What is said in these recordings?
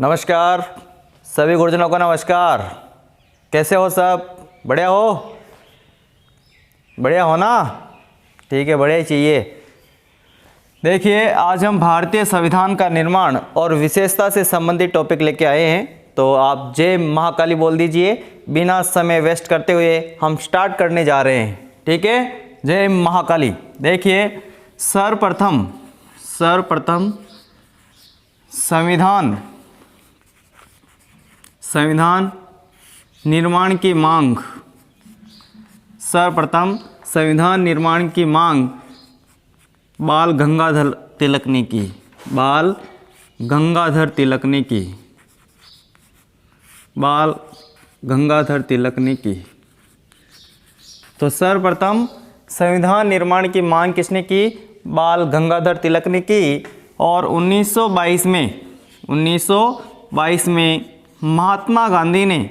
नमस्कार सभी गुरुजनों को नमस्कार। कैसे हो सब? बढ़िया हो? बढ़िया हो ना? ठीक है, बढ़िया ही चाहिए। देखिए, आज हम भारतीय संविधान का निर्माण और विशेषता से संबंधित टॉपिक लेके आए हैं। तो आप जय महाकाली बोल दीजिए। बिना समय वेस्ट करते हुए हम स्टार्ट करने जा रहे हैं। ठीक है, जय महाकाली। देखिए, सर्वप्रथम संविधान निर्माण की मांग। सर्वप्रथम संविधान निर्माण की मांग बाल गंगाधर तिलक ने की। बाल गंगाधर तिलक ने की। तो सर्वप्रथम संविधान निर्माण की मांग किसने की? बाल गंगाधर तिलक ने की। और 1922 में महात्मा गांधी ने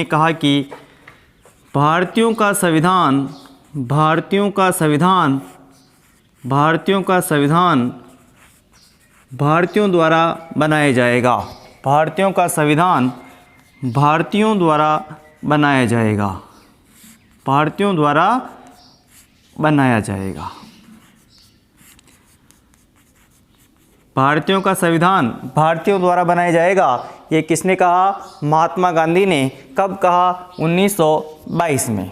कहा कि भारतीयों का संविधान भारतीयों द्वारा बनाया जाएगा। भारतीयों का संविधान भारतीयों द्वारा बनाया जाएगा। भारतीयों द्वारा बनाया जाएगा। भारतीयों का संविधान भारतीयों द्वारा बनाया जाएगा। ये किसने कहा? महात्मा गांधी ने। कब कहा? 1922 में।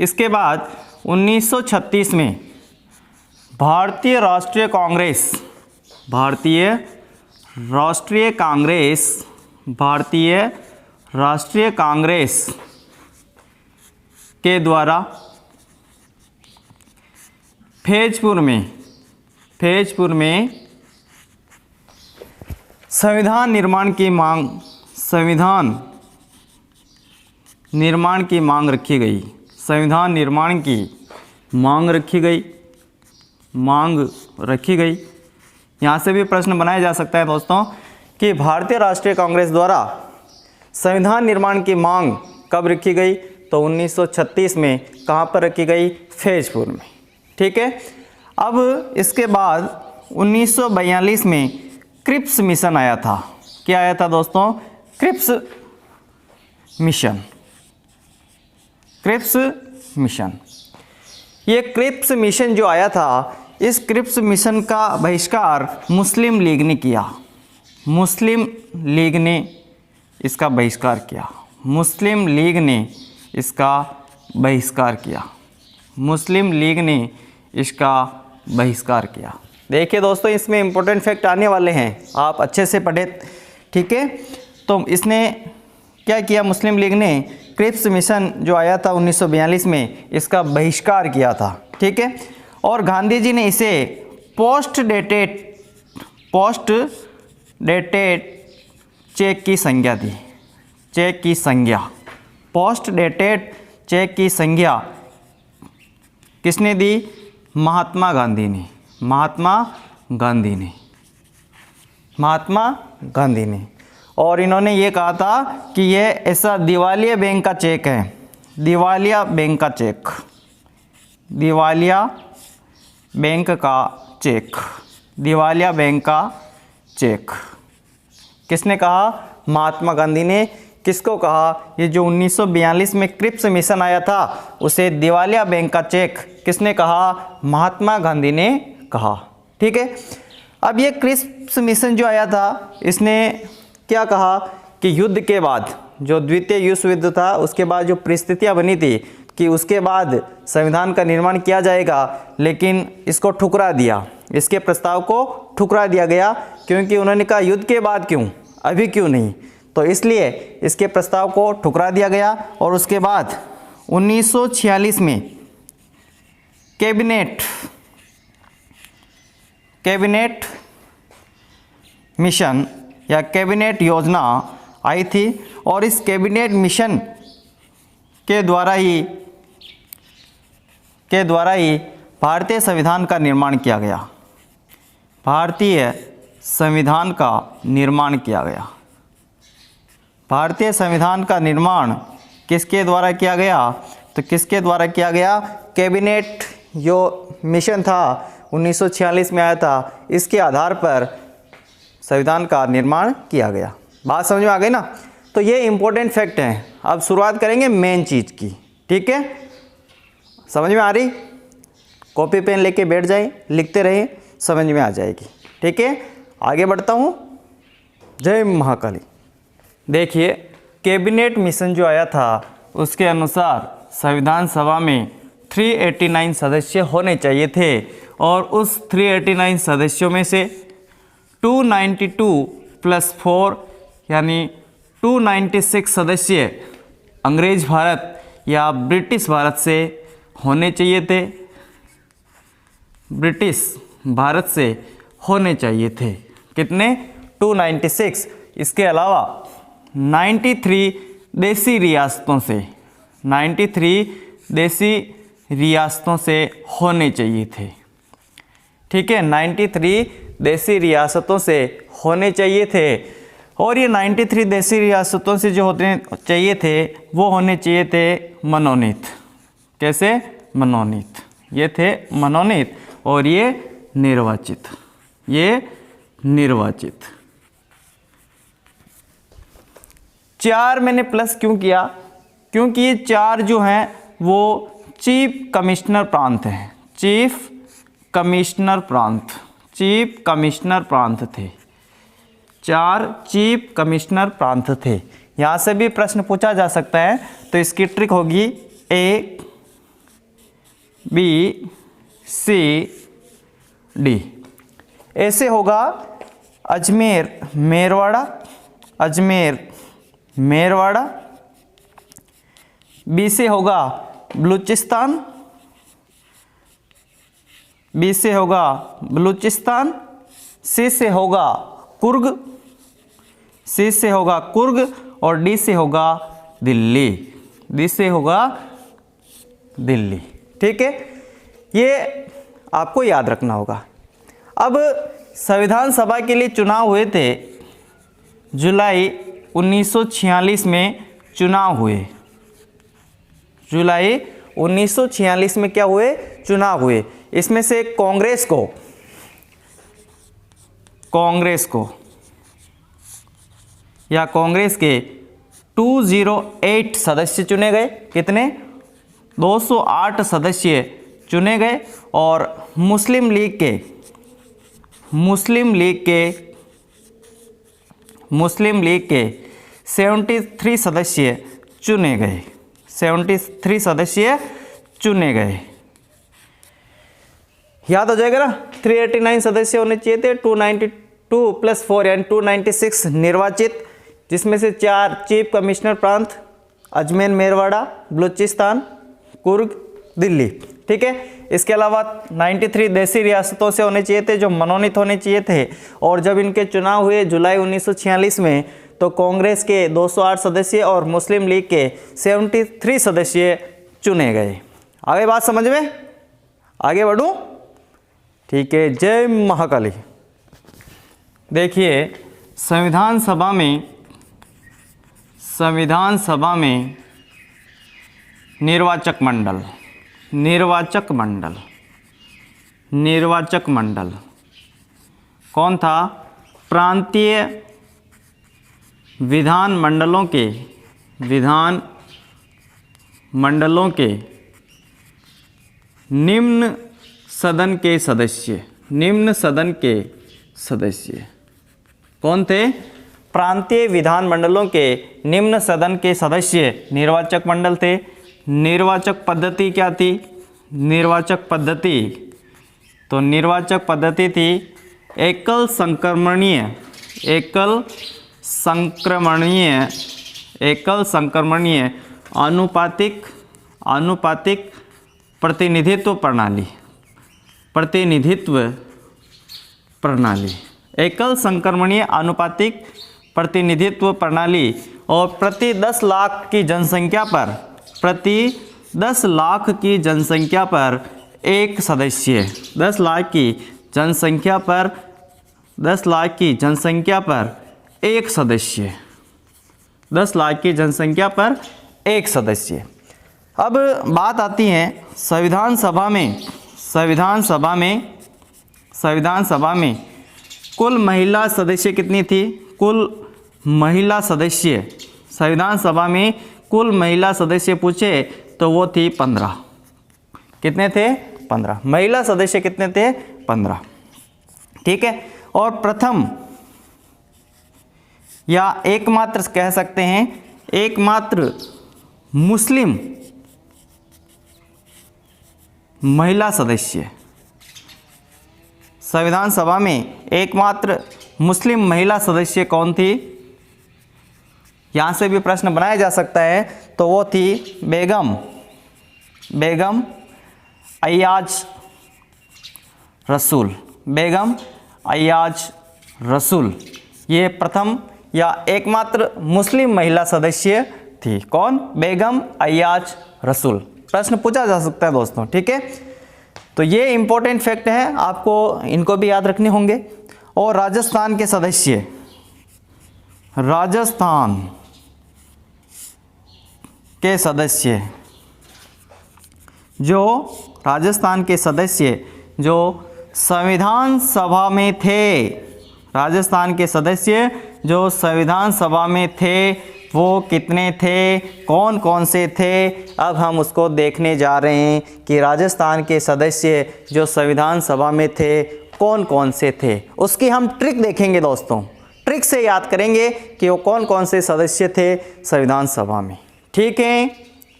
इसके बाद 1936 में भारतीय राष्ट्रीय कांग्रेस के द्वारा फैजपुर में संविधान निर्माण की मांग रखी गई। संविधान निर्माण की मांग रखी गई। यहाँ से भी प्रश्न बनाया जा सकता है दोस्तों कि भारतीय राष्ट्रीय कांग्रेस द्वारा संविधान निर्माण की मांग कब रखी गई? तो 1936 में। कहाँ पर रखी गई? फैजपुर में। ठीक है। अब इसके बाद 1942 में क्रिप्स मिशन आया था। क्या आया था दोस्तों? Cripps mission. ये क्रिप्स मिशन जो आया था, इस क्रिप्स मिशन का बहिष्कार मुस्लिम लीग ने किया। मुस्लिम लीग ने इसका बहिष्कार किया। देखिए दोस्तों, इसमें इंपॉर्टेंट फैक्ट आने वाले हैं, आप अच्छे से पढ़े। ठीक है। तो इसने क्या किया? मुस्लिम लीग ने क्रिप्स मिशन जो आया था 1942 में, इसका बहिष्कार किया था। ठीक है। और गांधी जी ने इसे पोस्ट डेटेड चेक की संज्ञा दी। पोस्ट डेटेड चेक की संज्ञा किसने दी? महात्मा गांधी ने। और इन्होंने ये कहा था कि ये ऐसा दिवालिया बैंक का चेक है। दिवालिया बैंक का चेक किसने कहा? महात्मा गांधी ने। किसको कहा? ये जो 1942 में क्रिप्स मिशन आया था, उसे दिवालिया बैंक का चेक किसने कहा? महात्मा गांधी ने कहा। ठीक है। अब ये क्रिप्स मिशन जो आया था, इसने क्या कहा कि युद्ध के बाद, जो द्वितीय विश्व युद्ध था, उसके बाद जो परिस्थितियां बनी थी कि उसके बाद संविधान का निर्माण किया जाएगा, लेकिन इसको ठुकरा दिया। इसके प्रस्ताव को ठुकरा दिया गया, क्योंकि उन्होंने कहा युद्ध के बाद क्यों, अभी क्यों नहीं। तो इसलिए इसके प्रस्ताव को ठुकरा दिया गया। और उसके बाद 1946 में कैबिनेट मिशन या कैबिनेट योजना आई थी। और इस कैबिनेट मिशन के द्वारा ही भारतीय संविधान का निर्माण किया गया। भारतीय संविधान का निर्माण किसके द्वारा किया गया? तो किसके द्वारा किया गया? कैबिनेट जो मिशन था 1946 में आया था, इसके आधार पर संविधान का निर्माण किया गया। बात समझ में आ गई ना। तो ये इम्पोर्टेंट फैक्ट हैं। अब शुरुआत करेंगे मेन चीज़ की, ठीक है। समझ में आ रही? कॉपी पेन लेके बैठ जाए, लिखते रहिए, समझ में आ जाएगी, ठीक है। आगे बढ़ता हूँ। जय महाकाली। देखिए, कैबिनेट मिशन जो आया था उसके अनुसार संविधान सभा में 389 सदस्य होने चाहिए थे और उस 389 सदस्यों में से 292 + 4 यानी 296 सदस्य अंग्रेज भारत या ब्रिटिश भारत से होने चाहिए थे, ब्रिटिश भारत से होने चाहिए थे। कितने? 296। इसके अलावा 93 देसी रियासतों से, 93 देसी रियासतों से होने चाहिए थे, ठीक है। 93 देसी रियासतों से होने चाहिए थे और ये 93 देसी रियासतों से जो होते चाहिए थे वो होने चाहिए थे मनोनीत। कैसे? मनोनीत। ये थे मनोनीत और ये निर्वाचित, ये निर्वाचित। 4 मैंने प्लस क्यों किया? क्योंकि ये 4 जो हैं वो चीफ कमिश्नर प्रांत हैं, चीफ कमिश्नर प्रांत, चीफ कमिश्नर प्रांत थे। 4 चीफ कमिश्नर प्रांत थे। यहाँ से भी प्रश्न पूछा जा सकता है, तो इसकी ट्रिक होगी A, B, C, D। ऐसे होगा अजमेर मेरवाड़ा, अजमेर मेरवाड़ा। बी से होगा बलूचिस्तान, बी से होगा बलूचिस्तान। सी से होगा कुर्ग, सी से होगा कुर्ग और डी से होगा दिल्ली, डी से होगा दिल्ली, ठीक है। ये आपको याद रखना होगा। अब संविधान सभा के लिए चुनाव हुए थे, जुलाई 1946 में चुनाव हुए, जुलाई 1946 में क्या हुए? चुनाव हुए। इसमें से कांग्रेस को या कांग्रेस के 208 सदस्य चुने गए। कितने? 208 सदस्य चुने गए और मुस्लिम लीग के 73 सदस्य चुने गए, 73 सदस्य चुने गए। याद हो जाएगा ना। 389 सदस्य होने चाहिए थे, 292 + 4 यानी 296 निर्वाचित, जिसमें से 4 चीफ कमिश्नर प्रांत, अजमेर मेरवाड़ा, बलूचिस्तान, कुर्ग, दिल्ली, ठीक है। इसके अलावा 93 देसी रियासतों से होने चाहिए थे जो मनोनीत होने चाहिए थे। और जब इनके चुनाव हुए जुलाई 1946 में, तो कांग्रेस के 208 सदस्य और मुस्लिम लीग के 73 सदस्य चुने गए। आगे बात समझ में? आगे बढ़ूं? ठीक है। जय महाकाली। देखिए, संविधान सभा में निर्वाचक मंडल कौन था? प्रांतीय विधान मंडलों के निम्न सदन के सदस्य कौन थे? प्रांतीय विधान मंडलों के निम्न सदन के सदस्य निर्वाचक मंडल थे। निर्वाचक पद्धति क्या थी? निर्वाचक पद्धति थी एकल संक्रमणीय आनुपातिक प्रतिनिधित्व प्रणाली, एकल संक्रमणीय आनुपातिक प्रतिनिधित्व प्रणाली। और प्रति 10 लाख की जनसंख्या पर एक सदस्य, 10 लाख की जनसंख्या पर एक सदस्य, 10 लाख की जनसंख्या पर एक सदस्य। अब बात आती है संविधान सभा में संविधान सभा में कुल महिला सदस्य कितनी थी? कुल महिला सदस्य, संविधान सभा में कुल महिला सदस्य पूछे तो वो थी 15। कितने थे? 15। महिला सदस्य कितने थे? 15। ठीक है। और प्रथम या एकमात्र कह सकते हैं, एकमात्र मुस्लिम महिला सदस्य, संविधान सभा में एकमात्र मुस्लिम महिला सदस्य कौन थी? यहाँ से भी प्रश्न बनाया जा सकता है। तो वो थी बेगम अय्याज रसूल। बेगम अय्याज रसूल ये प्रथम या एकमात्र मुस्लिम महिला सदस्य थी। कौन? बेगम अय्याज रसूल। प्रश्न पूछा जा सकता है दोस्तों। ठीक है, तो ये इंपॉर्टेंट फैक्ट है, आपको इनको भी याद रखने होंगे। और राजस्थान के सदस्य, राजस्थान के सदस्य जो संविधान सभा में थे, राजस्थान के सदस्य जो संविधान सभा में थे वो कितने थे, कौन कौन से थे? अब हम उसको देखने जा रहे हैं कि राजस्थान के सदस्य जो संविधान सभा में थे कौन कौन से थे। उसकी हम ट्रिक देखेंगे दोस्तों, ट्रिक से याद करेंगे कि वो कौन कौन से सदस्य थे संविधान सभा में। ठीक है,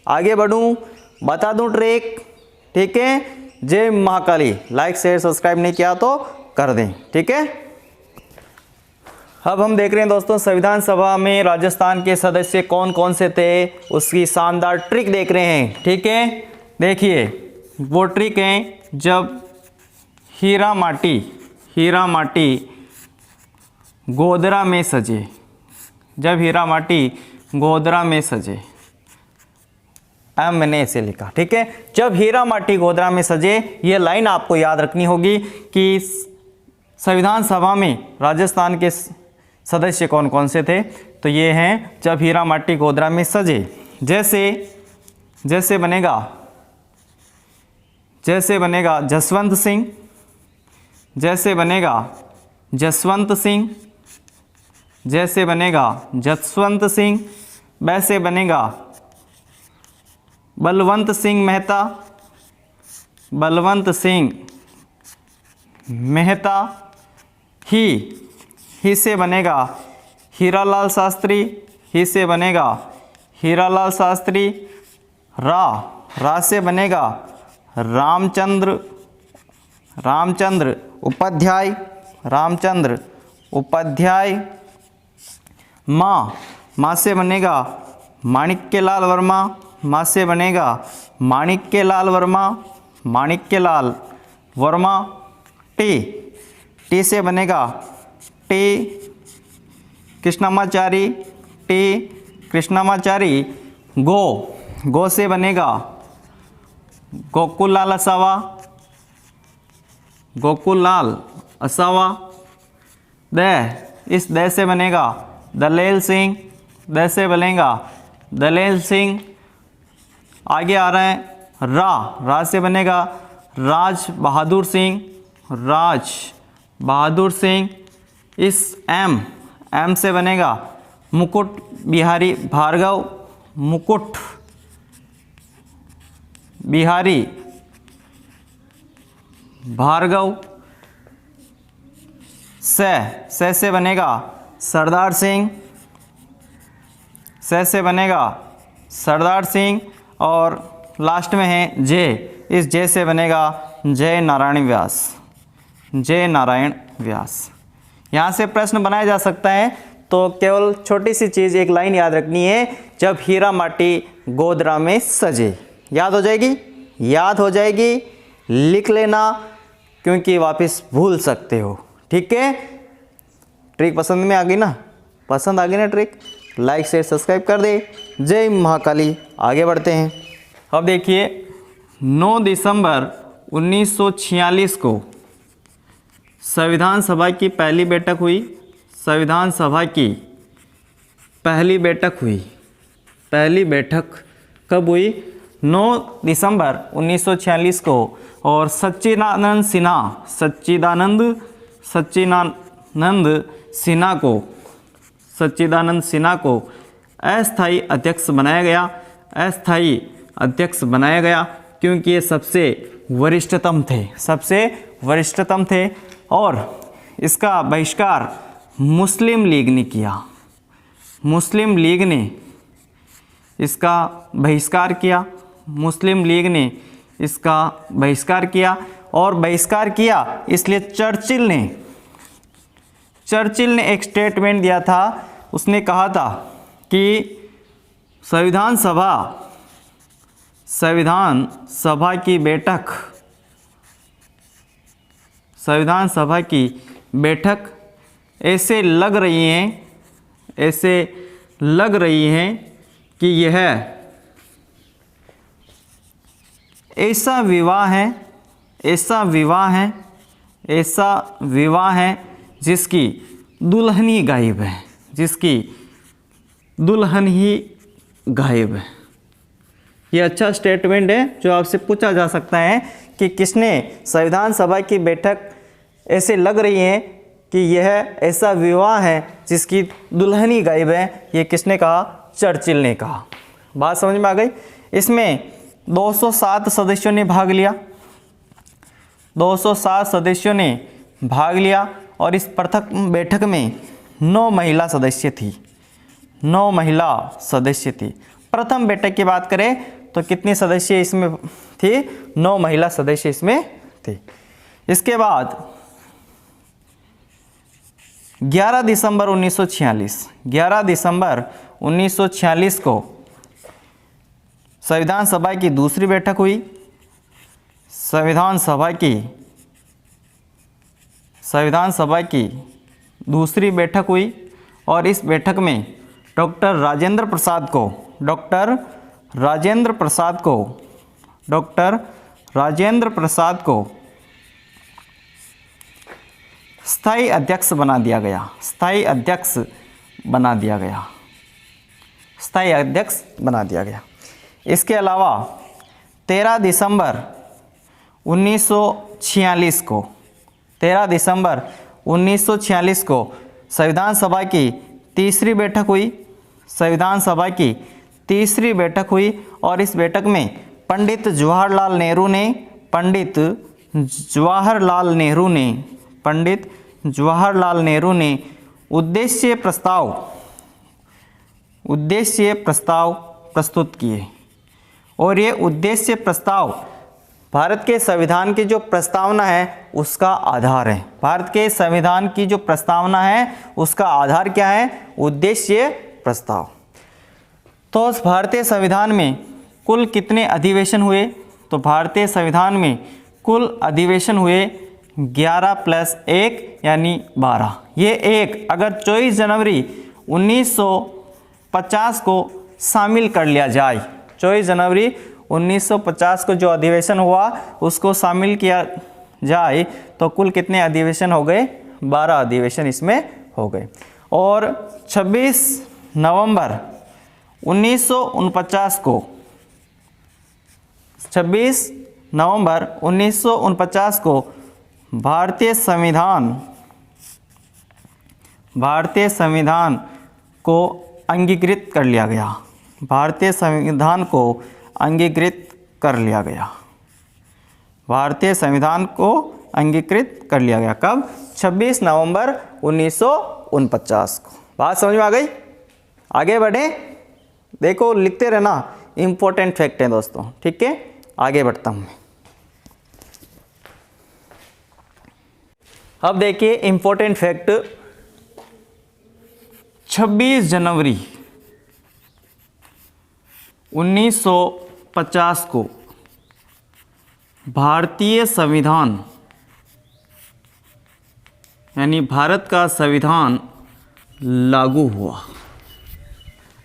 आगे बढ़ूं, बता दूं ट्रिक। ठीक है, जय महाकाली। लाइक शेयर सब्सक्राइब नहीं किया तो कर दें। ठीक है, अब हम देख रहे हैं दोस्तों संविधान सभा में राजस्थान के सदस्य कौन कौन से थे, उसकी शानदार ट्रिक देख रहे हैं। ठीक है, देखिए वो ट्रिक है, जब हीरा माटी गोदरा में सजे, जब हीरा माटी गोदरा में सजे, मैंने इसे लिखा। ठीक है, जब हीरा माटी गोदरा में सजे, ये लाइन आपको याद रखनी होगी कि संविधान सभा में राजस्थान के सदस्य कौन कौन से थे। तो ये हैं, जब हीरा माटी गोदरा में सजे। जैसे बनेगा जसवंत सिंह, जैसे बनेगा जसवंत सिंह, जैसे बनेगा जसवंत सिंह, वैसे बनेगा बलवंत सिंह मेहता, बलवंत सिंह मेहता। ही से बनेगा हीरालाल शास्त्री, ही से बनेगा हीरालाल शास्त्री। रा से बनेगा रामचंद्र उपाध्याय, रामचंद्र उपाध्याय। माँ से बनेगा माणिक्यलाल वर्मा, माँ से बनेगा माणिक्यलाल वर्मा। टी से बनेगा कृष्णामाचारी। गो से बनेगा गोकुल लाल असावा। इस द से बनेगा दलेल सिंह, द से बनेगा दलेल सिंह। आगे आ रहा है रा से बनेगा राज बहादुर सिंह। इस एम से बनेगा मुकुट बिहारी भार्गव। से बनेगा सरदार सिंह। और लास्ट में है जे, इस जे से बनेगा जय नारायण व्यास। यहाँ से प्रश्न बनाया जा सकता है। तो केवल छोटी सी चीज़, एक लाइन याद रखनी है, जब हीरा माटी गोदरा में सजे। याद हो जाएगी, लिख लेना, क्योंकि वापस भूल सकते हो। ठीक है, ट्रिक पसंद में आ गई ना? पसंद आ गई ना ट्रिक? लाइक शेयर सब्सक्राइब कर दे। जय महाकाली। आगे बढ़ते हैं। अब देखिए 9 दिसंबर 1946 को संविधान सभा की पहली बैठक हुई। संविधान सभा की पहली बैठक कब हुई? 9 दिसंबर 1946 को, और सच्चिदानंद सिन्हा को अस्थायी अध्यक्ष बनाया गया, क्योंकि ये सबसे वरिष्ठतम थे और इसका बहिष्कार मुस्लिम लीग ने किया। मुस्लिम लीग ने इसका बहिष्कार किया, और बहिष्कार किया इसलिए चर्चिल ने एक स्टेटमेंट दिया था। उसने कहा था कि संविधान सभा की बैठक ऐसे लग रही हैं कि यह ऐसा विवाह है जिसकी दुल्हन ही गायब है। ये अच्छा स्टेटमेंट है जो आपसे पूछा जा सकता है कि किसने संविधान सभा की बैठक ऐसे लग रही है कि यह ऐसा विवाह है जिसकी दुल्हन ही गायब है, ये किसने कहा? चर्चिल ने कहा। बात समझ में आ गई? इसमें 207 सदस्यों ने भाग लिया, 207 सदस्यों ने भाग लिया, और इस प्रथम बैठक में 9 महिला सदस्य थी। प्रथम बैठक की बात करें तो कितने सदस्य इसमें थे? 9 महिला सदस्य इसमें थे। इसके बाद 11 दिसंबर 1946 को संविधान सभा की दूसरी बैठक हुई। संविधान सभा की दूसरी बैठक हुई, और इस बैठक में डॉक्टर राजेंद्र प्रसाद को स्थायी अध्यक्ष बना दिया गया। इसके अलावा 13 दिसंबर 1946 को संविधान सभा की तीसरी बैठक हुई, और इस बैठक में पंडित जवाहरलाल नेहरू ने उद्देश्य प्रस्ताव प्रस्तुत किए, और ये उद्देश्य प्रस्ताव भारत के संविधान की जो प्रस्तावना है उसका आधार है। भारत के संविधान की जो प्रस्तावना है उसका आधार क्या है? उद्देश्य प्रस्ताव। तो उस भारतीय संविधान में कुल कितने अधिवेशन हुए? तो भारतीय संविधान में कुल अधिवेशन हुए 11 + 1 यानी 12। ये एक अगर 24 जनवरी 1950 को शामिल कर लिया जाए, 24 जनवरी 1950 को जो अधिवेशन हुआ उसको शामिल किया जाए तो कुल कितने अधिवेशन हो गए? 12 अधिवेशन इसमें हो गए। और 26 नवंबर 1949 को भारतीय संविधान को अंगीकृत कर लिया गया। भारतीय संविधान को अंगीकृत कर लिया गया। कब? 26 नवंबर 1949 को। बात समझ में आ गई? आगे बढ़े। देखो लिखते रहना, इम्पोर्टेंट फैक्ट है दोस्तों। ठीक है, आगे बढ़ता हूँ मैं। अब देखिए इम्पोर्टेंट फैक्ट, 26 जनवरी 1950 को भारतीय संविधान यानी भारत का संविधान लागू हुआ।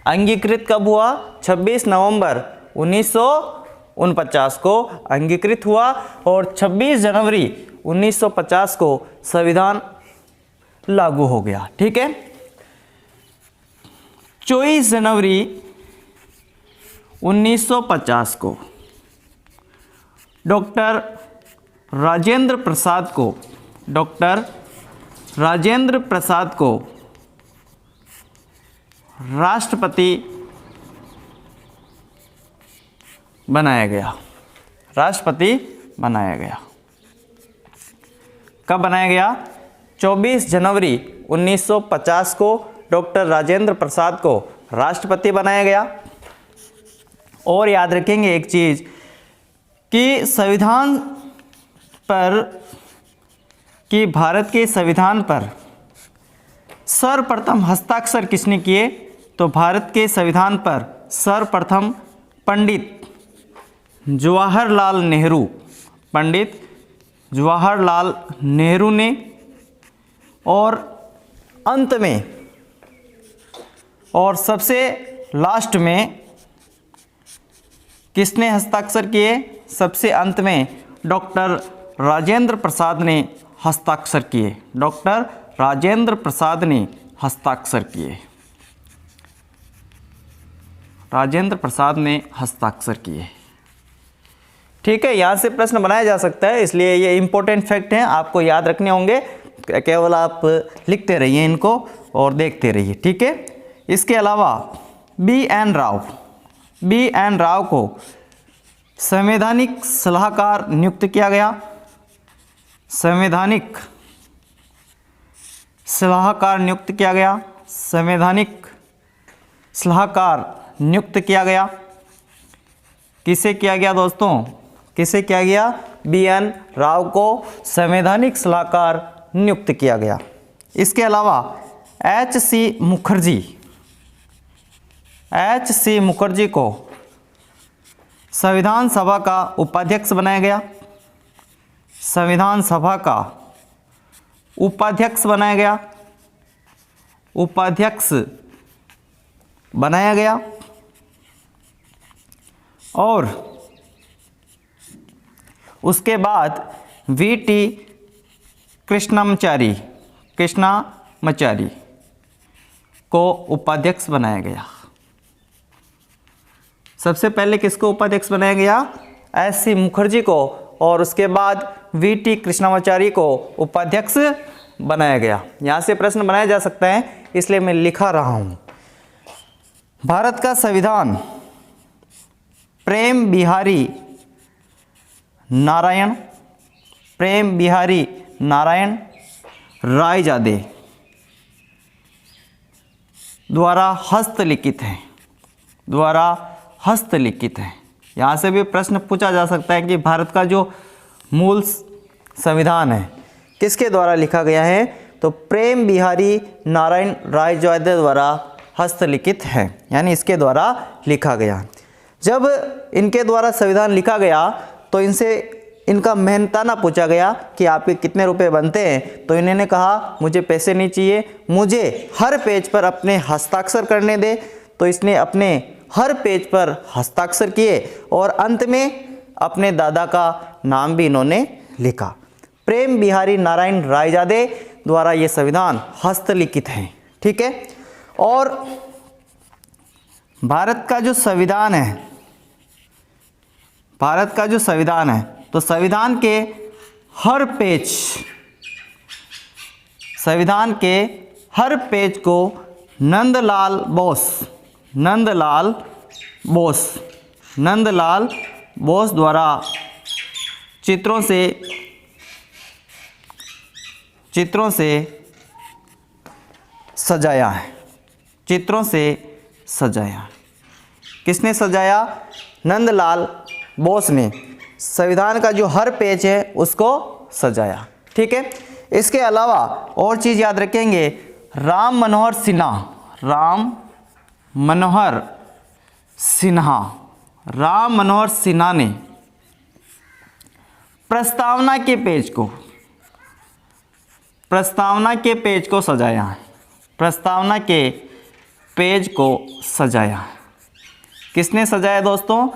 अंगीकृत कब हुआ? 26 नवंबर 1949 को अंगीकृत हुआ, और 26 जनवरी 1950 को संविधान लागू हो गया। ठीक है। 24 जनवरी 1950 को डॉक्टर राजेंद्र प्रसाद को, डॉक्टर राजेंद्र प्रसाद को राष्ट्रपति बनाया गया। राष्ट्रपति बनाया गया। कब बनाया गया? 24 जनवरी 1950 को डॉक्टर राजेंद्र प्रसाद को राष्ट्रपति बनाया गया। और याद रखेंगे एक चीज़ कि संविधान पर, कि भारत के संविधान पर सर्वप्रथम हस्ताक्षर किसने किए? तो भारत के संविधान पर सर्वप्रथम पंडित जवाहरलाल नेहरू, पंडित जवाहरलाल नेहरू ने, और अंत में और सबसे लास्ट में किसने हस्ताक्षर किए? सबसे अंत में डॉक्टर राजेंद्र प्रसाद ने हस्ताक्षर किए। डॉक्टर राजेंद्र प्रसाद ने हस्ताक्षर किए। राजेंद्र प्रसाद ने हस्ताक्षर किए। ठीक है, यहाँ से प्रश्न बनाया जा सकता है, इसलिए ये इंपॉर्टेंट फैक्ट हैं, आपको याद रखने होंगे। केवल आप लिखते रहिए इनको और देखते रहिए। ठीक है, इसके अलावा B.N. राव, B.N. राव को संवैधानिक सलाहकार नियुक्त किया गया। संवैधानिक सलाहकार नियुक्त किया गया। संवैधानिक सलाहकार नियुक्त किया गया। किसे किया गया दोस्तों? किसे किया गया? B.N. राव को संवैधानिक सलाहकार नियुक्त किया गया। इसके अलावा H.C. मुखर्जी, H.C. मुखर्जी को संविधान सभा का उपाध्यक्ष बनाया गया। संविधान सभा का उपाध्यक्ष बनाया गया। उपाध्यक्ष बनाया गया। और उसके बाद V.T. कृष्णामाचारी को उपाध्यक्ष बनाया गया। सबसे पहले किसको उपाध्यक्ष बनाया गया? H.C. मुखर्जी को, और उसके बाद V.T. कृष्णामाचारी को उपाध्यक्ष बनाया गया। यहाँ से प्रश्न बनाया जा सकता है, इसलिए मैं लिखा रहा हूँ। भारत का संविधान प्रेम बिहारी नारायण, प्रेम बिहारी नारायण रायजादे द्वारा हस्तलिखित है। द्वारा हस्तलिखित है। यहाँ से भी प्रश्न पूछा जा सकता है कि भारत का जो मूल संविधान है किसके द्वारा लिखा गया है? तो प्रेम बिहारी नारायण रायजादे द्वारा हस्तलिखित है, यानी इसके द्वारा लिखा गया। जब इनके द्वारा संविधान लिखा गया तो इनसे इनका मेहनताना पूछा गया कि आपके कितने रुपए बनते हैं, तो इन्होंने कहा मुझे पैसे नहीं चाहिए, मुझे हर पेज पर अपने हस्ताक्षर करने दे। तो इसने अपने हर पेज पर हस्ताक्षर किए और अंत में अपने दादा का नाम भी इन्होंने लिखा। प्रेम बिहारी नारायण रायजादे द्वारा ये संविधान हस्तलिखित है। ठीक है, और भारत का जो संविधान है, भारत का जो संविधान है, तो संविधान के हर पेज, संविधान के हर पेज को नंदलाल बोस द्वारा चित्रों से सजाया है। चित्रों से सजाया। किसने सजाया? नंदलाल बोस ने संविधान का जो हर पेज है उसको सजाया। ठीक है, इसके अलावा और चीज़ याद रखेंगे, राम मनोहर सिन्हा ने प्रस्तावना के पेज को सजाया है। प्रस्तावना के पेज को सजाया। किसने सजाया दोस्तों?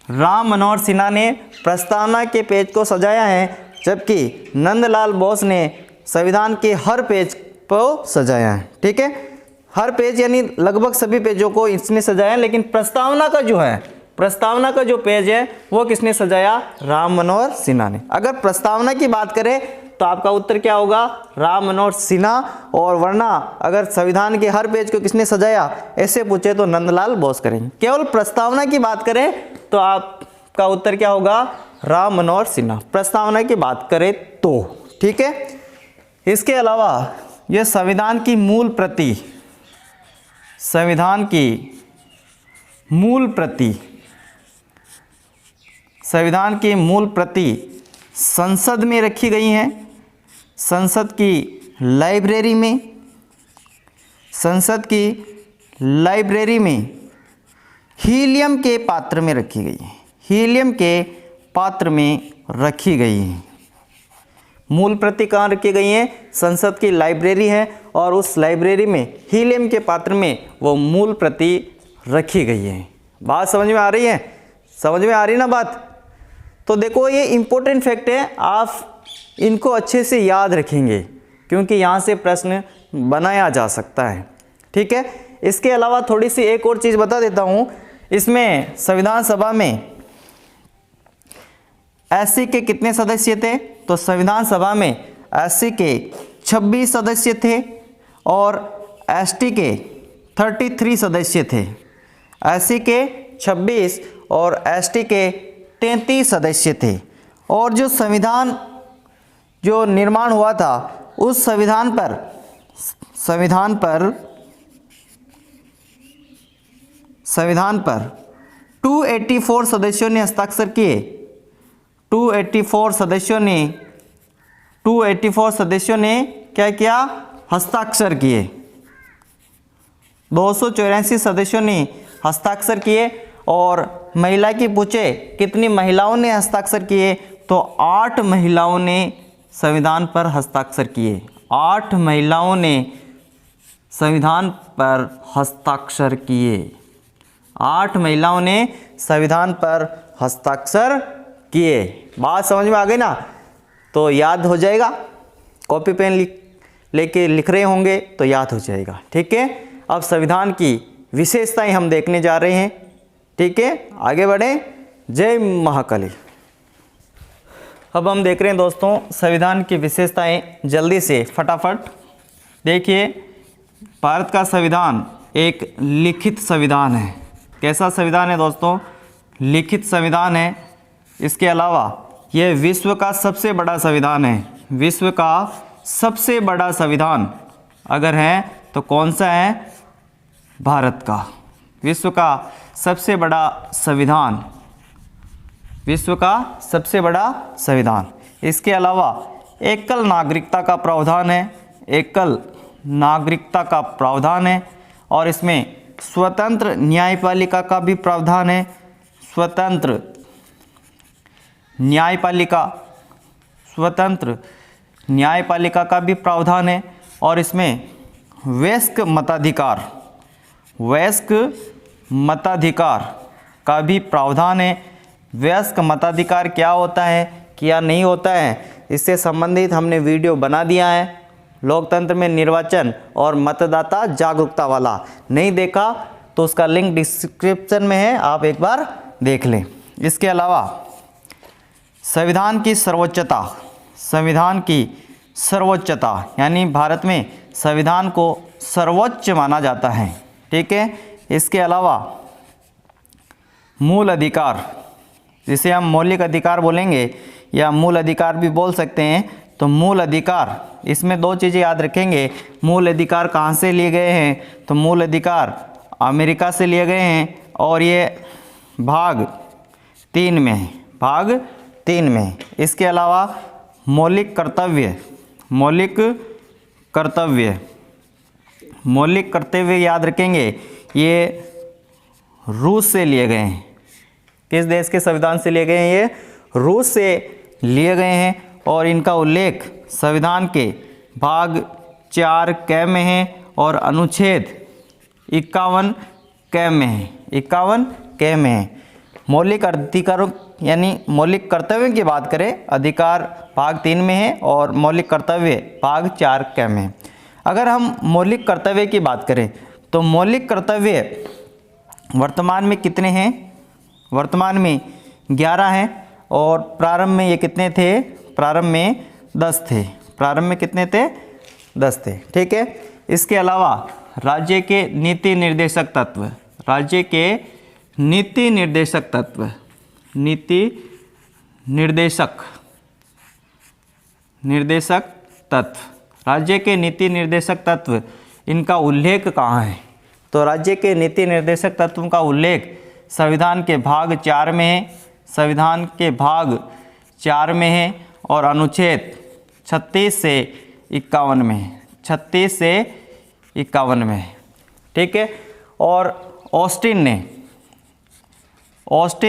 राम मनोहर सिन्हा ने प्रस्तावना के पेज को सजाया है, जबकि नंदलाल बोस ने संविधान के हर पेज को सजाया है। ठीक है, हर पेज यानी लगभग सभी पेजों को इसने सजाया है, लेकिन प्रस्तावना का जो है प्रस्तावना का जो पेज है वो किसने सजाया? राम मनोहर सिन्हा ने। अगर प्रस्तावना की बात करें तो आपका उत्तर क्या होगा? राम मनोहर सिन्हा। और वरना अगर संविधान के हर पेज को किसने सजाया ऐसे पूछे तो नंदलाल बोस करेंगे। केवल प्रस्तावना की बात करें तो आपका उत्तर क्या होगा? राम मनोहर सिन्हा, प्रस्तावना की बात करें तो। ठीक है, इसके अलावा यह संविधान की मूल प्रति, संविधान की मूल प्रति, संविधान की मूल प्रति संसद में रखी गई हैं, संसद की लाइब्रेरी में, संसद की लाइब्रेरी में हीलियम के पात्र में रखी गई है, हीलियम के पात्र में रखी गई है। मूल प्रति कहाँ रखी गई हैं? संसद की लाइब्रेरी है और उस लाइब्रेरी में हीलियम के पात्र में वो मूल प्रति रखी गई है। बात समझ में आ रही है? समझ में आ रही ना बात? तो देखो ये इंपॉर्टेंट फैक्ट है, आप इनको अच्छे से याद रखेंगे क्योंकि यहाँ से प्रश्न बनाया जा सकता है। ठीक है, इसके अलावा थोड़ी सी एक और चीज़ बता देता हूँ। इसमें संविधान सभा में एससी के कितने सदस्य थे? तो संविधान सभा में एससी के 26 सदस्य थे और एसटी के 33 सदस्य थे। एससी के 26 और एसटी के 33 सदस्य थे। और जो संविधान जो निर्माण हुआ था उस संविधान पर 284 सदस्यों ने हस्ताक्षर किए। 284 सदस्यों ने क्या किया? हस्ताक्षर किए। 284 सदस्यों ने हस्ताक्षर किए। और महिला की पूछे कितनी महिलाओं ने हस्ताक्षर किए? तो 8 महिलाओं ने संविधान पर हस्ताक्षर किए। 8 महिलाओं ने संविधान पर हस्ताक्षर किए। 8 महिलाओं ने संविधान पर हस्ताक्षर किए। बात समझ में आ गई ना? तो याद हो जाएगा, कॉपी पेन लेके लिख रहे होंगे तो याद हो जाएगा। ठीक है, अब संविधान की विशेषताएं हम देखने जा रहे हैं। ठीक है, आगे बढ़ें। जय महाकाली। अब हम देख रहे हैं दोस्तों संविधान की विशेषताएं, जल्दी से फटाफट देखिए। भारत का संविधान एक लिखित संविधान है। कैसा संविधान है दोस्तों? लिखित संविधान है। इसके अलावा यह विश्व का सबसे बड़ा संविधान है। विश्व का सबसे बड़ा संविधान अगर है तो कौन सा है? भारत का। विश्व का सबसे बड़ा संविधान, विश्व का सबसे बड़ा संविधान। इसके अलावा एकल नागरिकता का प्रावधान है। एकल नागरिकता का प्रावधान है। और इसमें स्वतंत्र न्यायपालिका का भी प्रावधान है। स्वतंत्र न्यायपालिका, स्वतंत्र न्यायपालिका का भी प्रावधान है। और इसमें वयस्क मताधिकार, वयस्क मताधिकार का भी प्रावधान है। वयस्क मताधिकार क्या होता है, क्या नहीं होता है, इससे संबंधित हमने वीडियो बना दिया है। लोकतंत्र में निर्वाचन और मतदाता जागरूकता वाला, नहीं देखा तो उसका लिंक डिस्क्रिप्शन में है, आप एक बार देख लें। इसके अलावा संविधान की सर्वोच्चता, संविधान की सर्वोच्चता यानी भारत में संविधान को सर्वोच्च माना जाता है। ठीक है, इसके अलावा मूल अधिकार, जिसे हम मौलिक अधिकार बोलेंगे या मूल अधिकार भी बोल सकते हैं। तो मूल अधिकार, इसमें 2 चीज़ें याद रखेंगे। मूल अधिकार कहाँ से लिए गए हैं? तो मूल अधिकार अमेरिका से लिए गए हैं और ये भाग 3 में है, भाग 3 में है। इसके अलावा मौलिक कर्तव्य, मौलिक कर्तव्य, मौलिक कर्तव्य याद रखेंगे, ये रूस से लिए गए हैं। किस देश के संविधान से लिए गए हैं? ये रूस से लिए गए हैं। और इनका उल्लेख संविधान के भाग 4 क में है और अनुच्छेद 51 क में है, 51 क में है। मौलिक अधिकारों यानी मौलिक कर्तव्यों की बात करें, अधिकार भाग 3 में है और मौलिक कर्तव्य भाग 4 क में है। अगर हम मौलिक कर्तव्य की बात करें तो मौलिक कर्तव्य वर्तमान में कितने हैं? वर्तमान में 11 हैं और प्रारंभ में ये कितने थे? प्रारंभ में 10 थे। प्रारंभ में कितने थे? 10 थे। ठीक है। इसके अलावा राज्य के नीति निर्देशक तत्व, राज्य के नीति निर्देशक तत्व, नीति निर्देशक तत्व, राज्य के नीति निर्देशक तत्व, इनका उल्लेख कहाँ है? तो राज्य के नीति निर्देशक तत्वों का उल्लेख संविधान के भाग 4 में है, संविधान के भाग 4 में है और अनुच्छेद 36 से 51 में है, 36 से 51 में है। ठीक है। और ऑस्टिन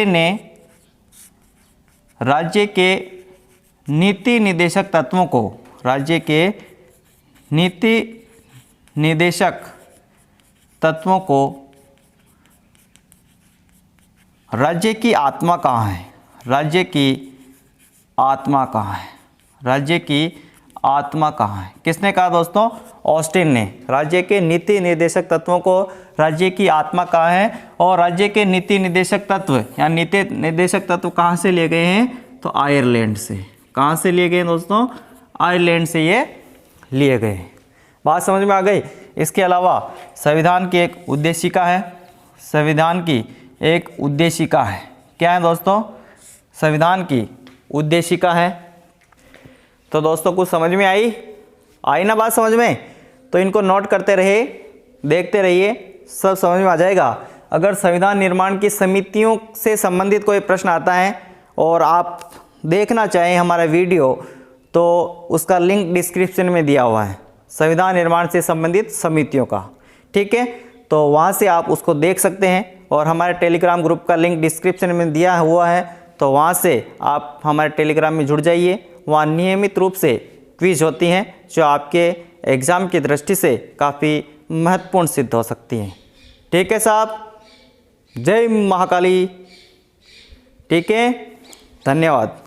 ने राज्य के नीति निर्देशक तत्वों को, राज्य के नीति निर्देशक तत्वों को राज्य की आत्मा कहाँ है? राज्य की आत्मा कहाँ है? राज्य की आत्मा कहाँ है? किसने कहा दोस्तों? ऑस्टिन ने। राज्य के नीति निर्देशक तत्वों को राज्य की आत्मा कहाँ है? और राज्य के नीति निर्देशक तत्व या नीति निर्देशक तत्व कहाँ से लिए गए हैं? तो आयरलैंड से। कहाँ से लिए गए दोस्तों? आयरलैंड से ये लिए गए। बात समझ में आ गई? इसके अलावा संविधान की एक उद्देशिका है, संविधान की एक उद्देशिका है। क्या है दोस्तों? संविधान की उद्देशिका है। तो दोस्तों कुछ समझ में आई ना बात समझ में? तो इनको नोट करते रहिए, देखते रहिए, सब समझ में आ जाएगा। अगर संविधान निर्माण की समितियों से संबंधित कोई प्रश्न आता है और आप देखना चाहें हमारा वीडियो, तो उसका लिंक डिस्क्रिप्शन में दिया हुआ है, संविधान निर्माण से संबंधित समितियों का। ठीक है। तो वहाँ से आप उसको देख सकते हैं और हमारे टेलीग्राम ग्रुप का लिंक डिस्क्रिप्शन में दिया हुआ है, तो वहाँ से आप हमारे टेलीग्राम में जुड़ जाइए। वहाँ नियमित रूप से क्विज होती हैं जो आपके एग्ज़ाम की दृष्टि से काफ़ी महत्वपूर्ण सिद्ध हो सकती हैं। ठीक है साहब, जय महाकाली। ठीक है, धन्यवाद।